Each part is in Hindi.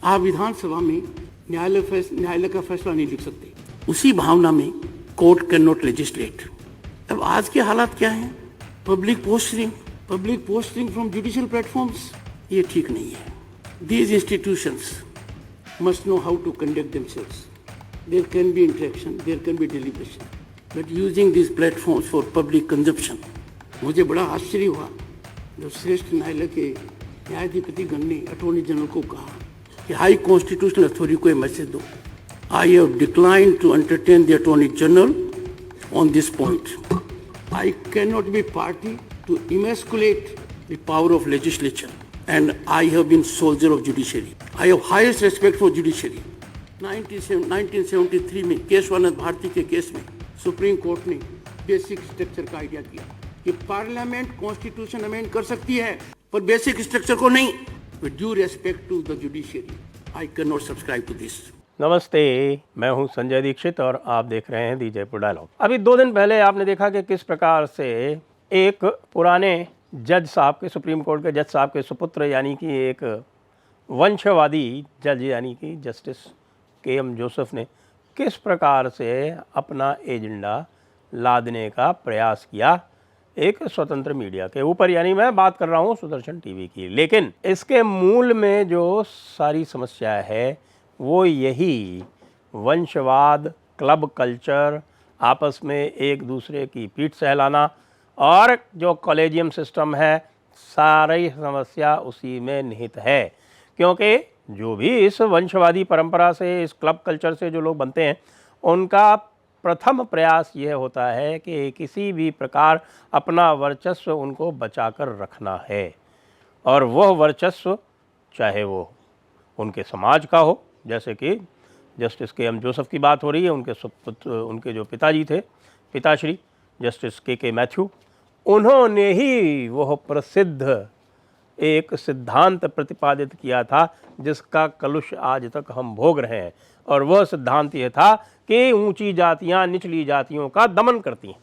आप विधानसभा में न्यायालय का फैसला नहीं लिख सकते। उसी भावना में कोर्ट कैन नॉट लेजिस्लेट। अब आज के हालात क्या हैं? Public posting from judicial platforms, ये ठीक नहीं है। These institutions must know how to conduct themselves. There can be interaction, there can be deliberation, but using these platforms for public consumption, मुझे बड़ा आश्चर्य हुआ जब श्रेष्ठ न्यायालय के न्यायाधिपति गण ने अटॉर्नी जनरल को कहा कि हाई कॉन्स्टिट्यूशनल अथॉरिटी को मैसेज दो। I have declined to entertain the Attorney General on this point. I cannot be party to emasculate the power of legislature, and I have been soldier of judiciary. I have highest respect for judiciary. 1973 में केशवानंद भारती के केस में सुप्रीम कोर्ट ने बेसिक स्ट्रक्चर का आइडिया किया कि पार्लियामेंट कॉन्स्टिट्यूशन अमेंड कर सकती है पर बेसिक स्ट्रक्चर को नहीं। With due respect to the judiciary, I cannot subscribe to this. नमस्ते, मैं हूं संजय दीक्षित और आप देख रहे हैं दी जयपुर डायलॉग। अभी 2 दिन पहले आपने देखा कि किस प्रकार से एक पुराने जज साहब के, सुप्रीम कोर्ट के जज साहब के सुपुत्र यानी कि एक वंशवादी जज यानी कि जस्टिस के.एम. जोसेफ ने किस प्रकार से अपना एजेंडा लादने का प्रयास किया एक स्वतंत्र मीडिया के ऊपर। यानी मैं बात कर रहा हूं सुदर्शन टीवी की। लेकिन इसके मूल में जो सारी समस्या है वो यही वंशवाद, क्लब कल्चर, आपस में एक दूसरे की पीठ सहलाना और जो कॉलेजियम सिस्टम है, सारी समस्या उसी में निहित है। क्योंकि जो भी इस वंशवादी परंपरा से, इस क्लब कल्चर से जो लोग बनते हैं, उनका प्रथम प्रयास यह होता है कि किसी भी प्रकार अपना वर्चस्व उनको बचाकर रखना है। और वह वर्चस्व चाहे वो उनके समाज का हो, जैसे कि जस्टिस के.एम. जोसेफ की बात हो रही है, उनके जो पिताजी थे, पिताश्री जस्टिस के मैथ्यू, उन्होंने ही वह प्रसिद्ध एक सिद्धांत प्रतिपादित किया था जिसका कलुष आज तक हम भोग रहे हैं। और वह सिद्धांत ये था कि ऊंची जातियां निचली जातियों का दमन करती हैं,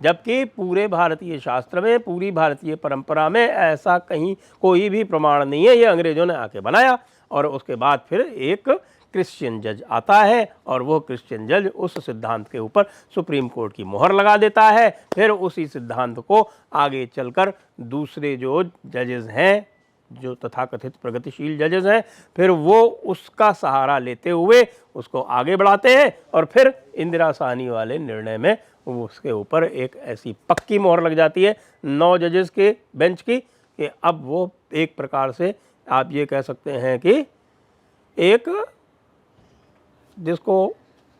जबकि पूरे भारतीय शास्त्र में, पूरी भारतीय परंपरा में ऐसा कहीं कोई भी प्रमाण नहीं है। ये अंग्रेजों ने आके बनाया और उसके बाद फिर एक क्रिश्चियन जज आता है और वो क्रिश्चियन जज उस सिद्धांत के ऊपर सुप्रीम कोर्ट की मोहर लगा देता है। फिर उसी सिद्धांत को आगे चलकर दूसरे जो जजेस हैं, जो तथाकथित प्रगतिशील जजेस हैं, फिर वो उसका सहारा लेते हुए उसको आगे बढ़ाते हैं और फिर इंदिरा साहनी वाले निर्णय में उसके ऊपर एक ऐसी पक्की मोहर लग जाती है 9 जजेस के बेंच की कि अब वो एक प्रकार से आप ये कह सकते हैं कि एक, जिसको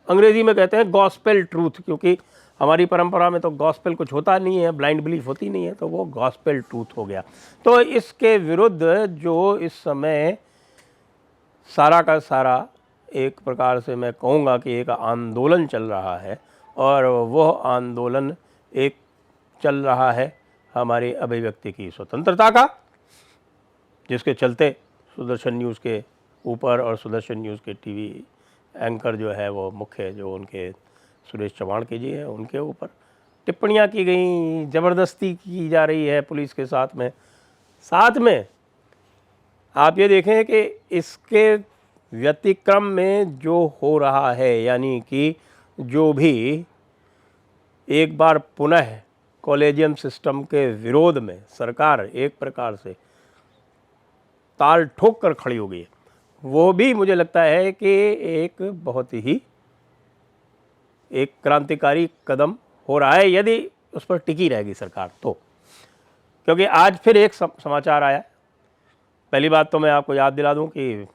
अंग्रेजी में कहते हैं गॉस्पेल ट्रूथ, क्योंकि हमारी परंपरा में तो गॉस्पेल कुछ होता नहीं है, ब्लाइंड बिलीफ होती नहीं है, तो वो गॉस्पेल ट्रूथ हो गया। तो इसके विरुद्ध जो इस समय सारा का सारा एक प्रकार से मैं कहूँगा कि एक आंदोलन चल रहा है, और वह आंदोलन एक चल रहा है हमारी अभिव्यक्ति की स्वतंत्रता का, जिसके चलते सुदर्शन न्यूज़ के ऊपर और सुदर्शन न्यूज़ के टीवी एंकर जो है वो मुख्य जो उनके सुरेश चौहान के जी हैं, उनके ऊपर टिप्पणियां की गई, ज़बरदस्ती की जा रही है पुलिस के साथ में आप ये देखें कि इसके व्यतिक्रम में जो हो रहा है, यानी कि जो भी एक बार पुनः कॉलेजियम सिस्टम के विरोध में सरकार एक प्रकार से ताल ठोक कर खड़ी हो गई है, वो भी मुझे लगता है कि एक बहुत ही एक क्रांतिकारी कदम हो रहा है, यदि उस पर टिकी रहेगी सरकार तो। क्योंकि आज फिर एक समाचार आया। पहली बात तो मैं आपको याद दिला दूं कि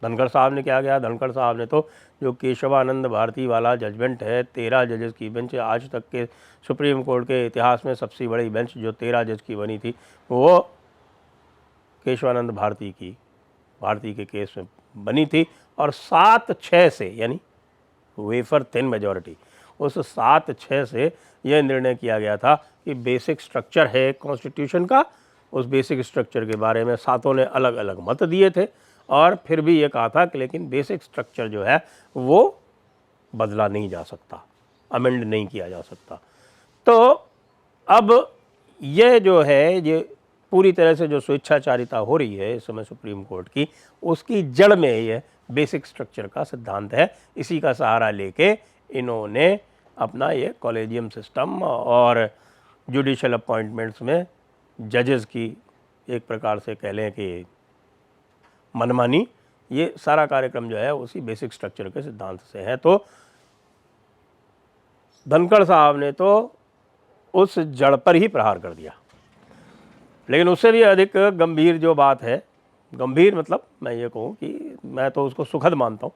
धनखड़ साहब ने क्या किया। धनखड़ साहब ने तो जो केशवानंद भारती वाला जजमेंट है, 13 जजेस की बेंच, आज तक के सुप्रीम कोर्ट के इतिहास में सबसे बड़ी बेंच जो 13 जज की बनी थी, वो केशवानंद भारती के केस में बनी थी। और 7-6 से, यानी वेफर थिन मेजॉरिटी, उस 7-6 से यह निर्णय किया गया था कि बेसिक स्ट्रक्चर है कॉन्स्टिट्यूशन का, उस बेसिक स्ट्रक्चर के बारे में सातों ने अलग अलग मत दिए थे और फिर भी ये कहा था कि लेकिन बेसिक स्ट्रक्चर जो है वो बदला नहीं जा सकता, अमेंड नहीं किया जा सकता। तो अब यह जो है, ये पूरी तरह से जो स्वेच्छाचारिता हो रही है इस समय सुप्रीम कोर्ट की, उसकी जड़ में ये बेसिक स्ट्रक्चर का सिद्धांत है। इसी का सहारा लेके इन्होंने अपना ये कॉलेजियम सिस्टम और जुडिशल अपॉइंटमेंट्स में जजेस की एक प्रकार से कह लें कि मनमानी, ये सारा कार्यक्रम जो है उसी बेसिक स्ट्रक्चर के सिद्धांत से है। तो धनखड़ साहब ने तो उस जड़ पर ही प्रहार कर दिया। लेकिन उससे भी अधिक गंभीर जो बात है, गंभीर मतलब मैं ये कहूँ कि मैं तो उसको सुखद मानता हूँ,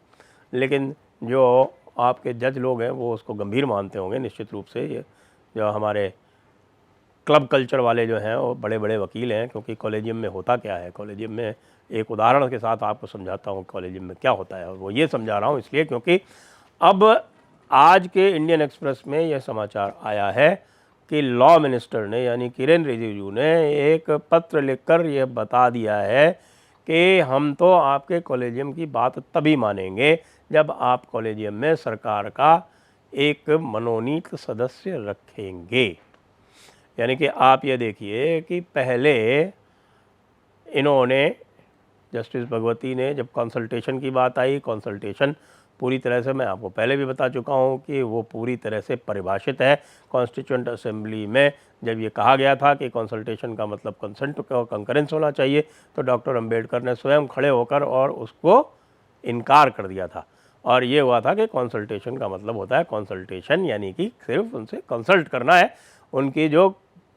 लेकिन जो आपके जज लोग हैं वो उसको गंभीर मानते होंगे निश्चित रूप से। ये जो हमारे क्लब कल्चर वाले जो हैं वो बड़े बड़े वकील हैं, क्योंकि कॉलेजियम में होता क्या है, कॉलेजियम में एक उदाहरण के साथ आपको समझाता हूँ कॉलेजियम में क्या होता है। और वो ये समझा रहा हूँ इसलिए क्योंकि अब आज के इंडियन एक्सप्रेस में यह समाचार आया है कि लॉ मिनिस्टर ने यानी किरेन रिजिजू ने एक पत्र लिखकर यह बता दिया है कि हम तो आपके कॉलेजियम की बात तभी मानेंगे जब आप कॉलेजियम में सरकार का एक मनोनीत सदस्य रखेंगे। यानी कि आप ये देखिए कि पहले इन्होंने जस्टिस भगवती ने जब कंसल्टेशन की बात आई, कंसल्टेशन पूरी तरह से मैं आपको पहले भी बता चुका हूँ कि वो पूरी तरह से परिभाषित है कॉन्स्टिट्यूएंट असेंबली में। जब ये कहा गया था कि कंसल्टेशन का मतलब कंसेंट और कंकरेंस होना चाहिए, तो डॉक्टर अंबेडकर ने स्वयं खड़े होकर और उसको इनकार कर दिया था। और ये हुआ था कि कंसल्टेशन का मतलब होता है कंसल्टेशन, यानी कि सिर्फ उनसे कंसल्ट करना है, उनकी जो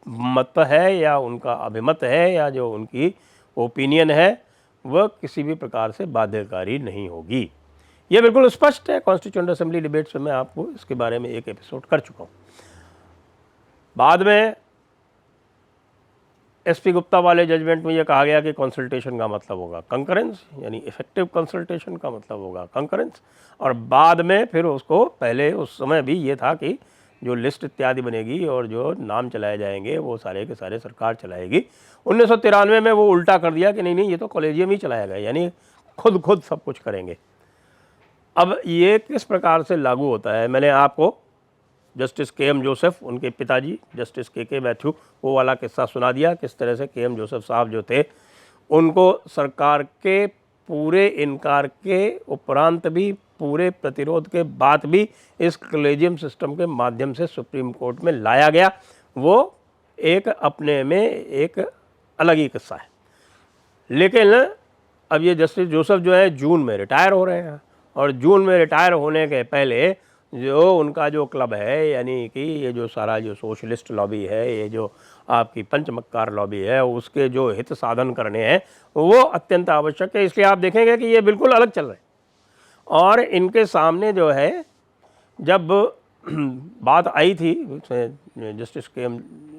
मत है या उनका अभिमत है या जो उनकी ओपिनियन है वह किसी भी प्रकार से बाध्यकारी नहीं होगी। ये बिल्कुल स्पष्ट है। कॉन्स्टिट्यूएंट असेंबली डिबेट्स में मैं आपको इसके बारे में एक एपिसोड कर चुका हूँ। बाद में एसपी गुप्ता वाले जजमेंट में ये कहा गया कि कंसल्टेशन का मतलब होगा कंकरेंस, यानी इफेक्टिव कंसल्टेशन का मतलब होगा कंकरेंस। और बाद में फिर उसको पहले उस समय भी ये था कि जो लिस्ट इत्यादि बनेगी और जो नाम चलाए जाएंगे वो सारे के सारे सरकार चलाएगी। 1993 में वो उल्टा कर दिया कि नहीं ये तो कॉलेजियम ही चलाएगा, यानी खुद सब कुछ करेंगे। अब ये किस प्रकार से लागू होता है, मैंने आपको जस्टिस के.एम. जोसेफ, उनके पिताजी जस्टिस के मैथ्यू, वो वाला किस्सा सुना दिया। किस तरह से के.एम. जोसेफ साहब जो थे उनको सरकार के पूरे इनकार के उपरांत भी, पूरे प्रतिरोध के बाद भी इस कॉलेजियम सिस्टम के माध्यम से सुप्रीम कोर्ट में लाया गया। वो एक अपने में एक अलग ही किस्सा है। लेकिन अब ये जस्टिस जोसेफ जो है जून में रिटायर हो रहे हैं, और जून में रिटायर होने के पहले जो उनका जो क्लब है, यानी कि ये जो सारा जो सोशलिस्ट लॉबी है, ये जो आपकी पंचमक्कार लॉबी है, उसके जो हित साधन करने हैं वो अत्यंत आवश्यक है। इसलिए आप देखेंगे कि ये बिल्कुल अलग चल रहे हैं। और इनके सामने जो है जब बात आई थी, जस्टिस के.एम.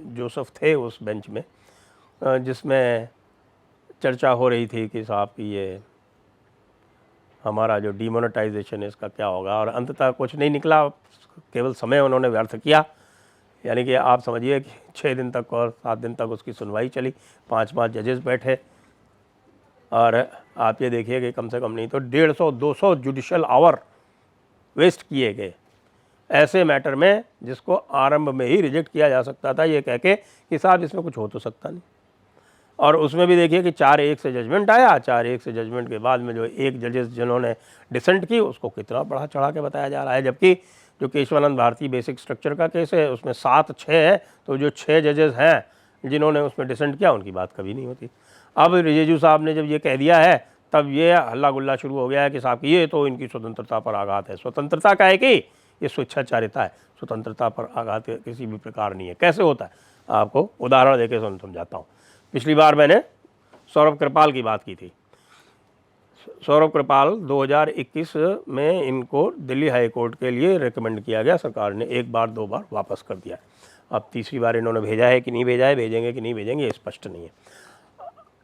जोसेफ थे उस बेंच में जिसमें चर्चा हो रही थी कि साहब की ये हमारा जो डिमोनेटाइजेशन है इसका क्या होगा, और अंततः कुछ नहीं निकला, केवल समय उन्होंने व्यर्थ किया। यानी कि आप समझिए कि 6 दिन तक और 7 दिन तक उसकी सुनवाई चली, 5 जजेस बैठे, और आप ये देखिए कि कम से कम नहीं तो 150-200 जुडिशल आवर वेस्ट किए गए ऐसे मैटर में जिसको आरंभ में ही रिजेक्ट किया जा सकता था, ये कह के कि साहब इसमें कुछ हो तो सकता नहीं। और उसमें भी देखिए कि 4-1 से जजमेंट आया। 4-1 से जजमेंट के बाद में जो एक जजेस जिन्होंने डिसेंट की उसको कितना बढ़ा चढ़ा के बताया जा रहा है, जबकि जो केशवानंद भारती बेसिक स्ट्रक्चर का केस है उसमें 7-6 है, तो जो 6 जजेस हैं जिन्होंने उसमें डिसेंट किया उनकी बात कभी नहीं होती। अब रिजिजू साहब ने जब ये कह दिया है तब ये हल्ला गुल्ला शुरू हो गया है कि साहब ये तो इनकी स्वतंत्रता पर आघात है। स्वतंत्रता का है कि ये स्वेच्छाचारिता है, स्वतंत्रता पर आघात किसी भी प्रकार नहीं है। कैसे होता है आपको उदाहरण देके समझाता हूँ। पिछली बार मैंने सौरभ कृपाल की बात की थी। सौरभ कृपाल 2021 में इनको दिल्ली हाई कोर्ट के लिए रिकमेंड किया गया, सरकार ने 1 बार 2 बार वापस कर दिया। अब तीसरी बार इन्होंने भेजा है कि नहीं भेजा है, भेजेंगे कि नहीं भेजेंगे ये स्पष्ट नहीं है।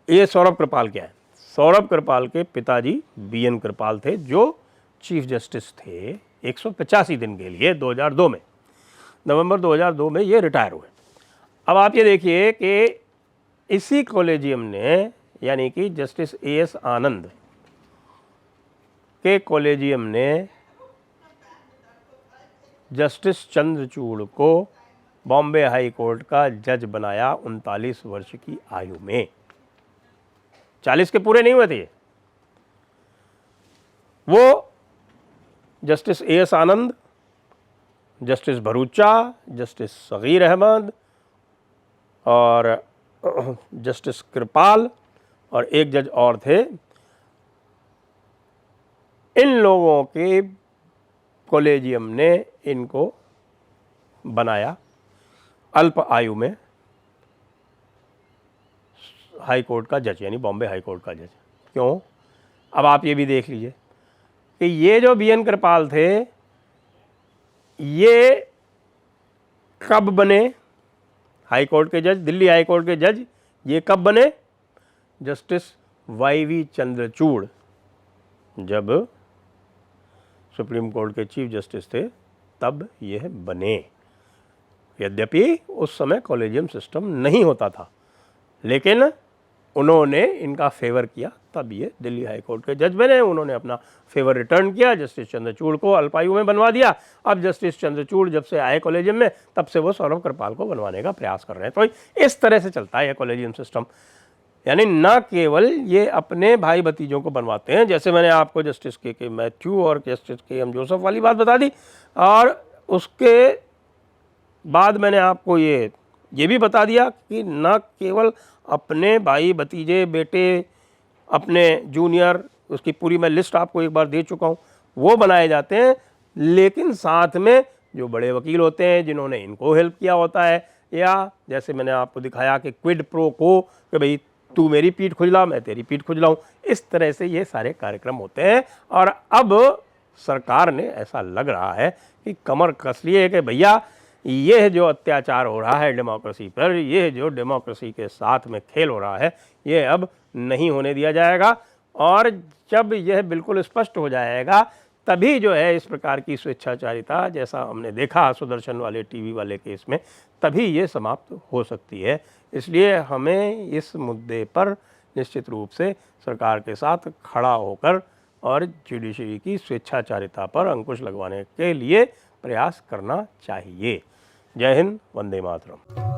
ये सौरभ कृपाल क्या है? सौरभ कृपाल के पिताजी बी.एन. कृपाल थे जो चीफ जस्टिस थे 185 दिन के लिए 2002 में, नवंबर 2002 में ये रिटायर हुए। अब आप ये देखिए कि इसी कॉलेजियम ने, यानी कि जस्टिस ए.एस. आनंद के कॉलेजियम ने जस्टिस चंद्रचूड़ को बॉम्बे हाई कोर्ट का जज बनाया 39 वर्ष की आयु में। 40 के पूरे नहीं हुए थे। वो जस्टिस A.S. आनंद, जस्टिस भरूचा, जस्टिस सगीर अहमद और जस्टिस कृपाल और एक जज और थे। इन लोगों के कॉलेजियम ने इनको बनाया अल्प आयु में हाई कोर्ट का जज, यानी बॉम्बे हाई कोर्ट का जज। क्यों? अब आप ये भी देख लीजिए कि ये जो B.N. कृपाल थे, ये कब बने हाई कोर्ट के जज, दिल्ली हाई कोर्ट के जज? ये कब बने? Justice Y.V. चंद्रचूड़ जब सुप्रीम कोर्ट के चीफ जस्टिस थे तब यह बने। यद्यपि उस समय कॉलेजियम सिस्टम नहीं होता था, लेकिन उन्होंने इनका फेवर किया, तब ये दिल्ली हाई कोर्ट के जज बने। उन्होंने अपना फेवर रिटर्न किया, जस्टिस चंद्रचूड़ को अल्पायु में बनवा दिया। अब जस्टिस चंद्रचूड़ जब से आए कॉलेजियम में, तब से वो सौरभ कृपाल को बनवाने का प्रयास कर रहे हैं। तो इस तरह से चलता है ये कॉलेजियम सिस्टम। यानी न केवल ये अपने भाई भतीजों को बनवाते हैं, जैसे मैंने आपको जस्टिस के मैथ्यू और जस्टिस KM जोसेफ वाली बात बता दी, और उसके बाद मैंने आपको ये भी बता दिया कि न केवल अपने भाई भतीजे बेटे, अपने जूनियर, उसकी पूरी मैं लिस्ट आपको एक बार दे चुका हूँ, वो बनाए जाते हैं, लेकिन साथ में जो बड़े वकील होते हैं जिन्होंने इनको हेल्प किया होता है, या जैसे मैंने आपको दिखाया कि क्विड प्रो को, कि भाई तू मेरी पीठ खुजला, मैं तेरी पीठ खुजलाऊँ, इस तरह से ये सारे कार्यक्रम होते हैं। और अब सरकार ने, ऐसा लग रहा है कि कमर कस ली है कि भैया यह जो अत्याचार हो रहा है डेमोक्रेसी पर, यह जो डेमोक्रेसी के साथ में खेल हो रहा है, ये अब नहीं होने दिया जाएगा। और जब यह बिल्कुल स्पष्ट हो जाएगा, तभी जो है इस प्रकार की स्वेच्छाचारिता, जैसा हमने देखा सुदर्शन वाले टीवी वाले केस में, तभी ये समाप्त हो सकती है। इसलिए हमें इस मुद्दे पर निश्चित रूप से सरकार के साथ खड़ा होकर और जुडिशरी की स्वेच्छाचारिता पर अंकुश लगवाने के लिए प्रयास करना चाहिए। जय हिंद, वंदे मातरम।